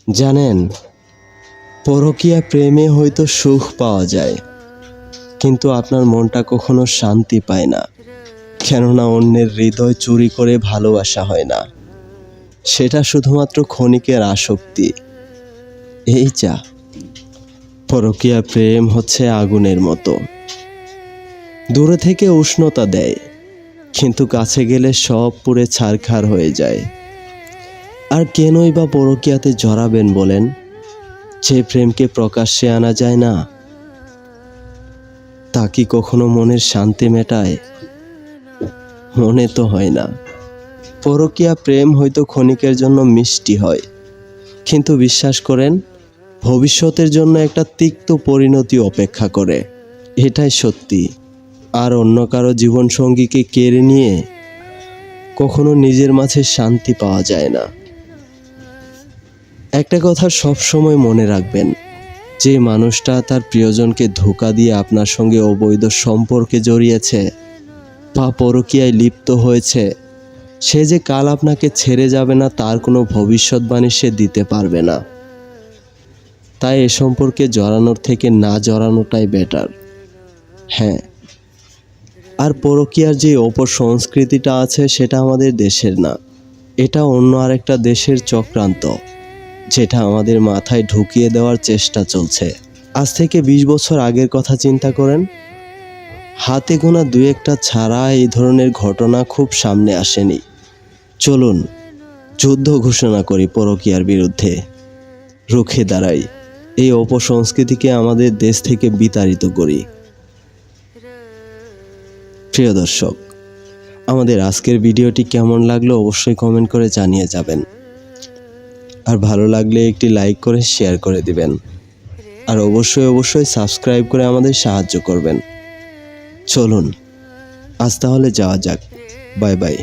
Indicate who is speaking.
Speaker 1: জানেন, পরকীয়া প্রেমে হয়তো সুখ পাওয়া যায়, কিন্তু আপনার মনটা কখনো শান্তি পায় না। কেননা অন্যের হৃদয় চুরি করে ভালোবাসা হয় না, সেটা শুধুমাত্র ক্ষণিকের আসক্তি। এই যা পরকীয়া প্রেম হচ্ছে আগুনের মতো, দূরে থেকে উষ্ণতা দেয়, কিন্তু কাছে গেলে সব পুড়ে ছারখার হয়ে যায়। আর কেনই বা পরকীয়াতে জড়াবেন বলেন, যে প্রেমকে প্রকাশ্যে আনা যায় না? তা কি কখনো মনের শান্তি মেটায়? মনে তো হয় না। পরকীয়া প্রেম হয়তো ক্ষণিকের জন্য মিষ্টি হয়, কিন্তু বিশ্বাস করেন, ভবিষ্যতের জন্য একটা তিক্ত পরিণতি অপেক্ষা করে। এটাই সত্যি। আর অন্য কারো জীবনসঙ্গীকে কেড়ে নিয়ে কখনো নিজের মাঝে শান্তি পাওয়া যায় না। একটা কথা সব সময় মনে রাখবেন, যে মানুষটা তার প্রিয়জনকে ধোঁকা দিয়ে আপনার সঙ্গে অবৈধ সম্পর্কে জড়িয়েছে বা পরকীয়ায় লিপ্ত হয়েছে, সে যে কাল আপনাকে ছেড়ে যাবে না তার কোনো ভবিষ্যৎবাণী সে দিতে পারবে না। তাই এ সম্পর্কে জড়ানোর থেকে না জড়ানোটাই বেটার। হ্যাঁ, আর পরকীয়ার যে অপসংস্কৃতিটা আছে সেটা আমাদের দেশের না, এটা অন্য আরেকটা দেশের চক্রান্ত, যেটা আমাদের মাথায় ঢুকিয়ে দেওয়ার চেষ্টা চলছে। আজ থেকে 20 বছর আগের কথা চিন্তা করেন, হাতে গোনা দু একটা ছাড়া এই ধরনের ঘটনা খুব সামনে আসেনি। চলুন যুদ্ধ ঘোষণা করি পরকীয়ার বিরুদ্ধে, রুখে দাঁড়াই, এই অপসংস্কৃতিকে আমাদের দেশ থেকে বিতাড়িত করি। প্রিয় দর্শক, আমাদের আজকের ভিডিওটি কেমন লাগলো অবশ্যই কমেন্ট করে জানিয়ে যাবেন। আর ভালো লাগলে একটি লাইক করে শেয়ার করে দিবেন। আর অবশ্যই সাবস্ক্রাইব করে আমাদের সাহায্য করবেন। চলুন আজ তাহলে যাওয়া যাক। Bye bye.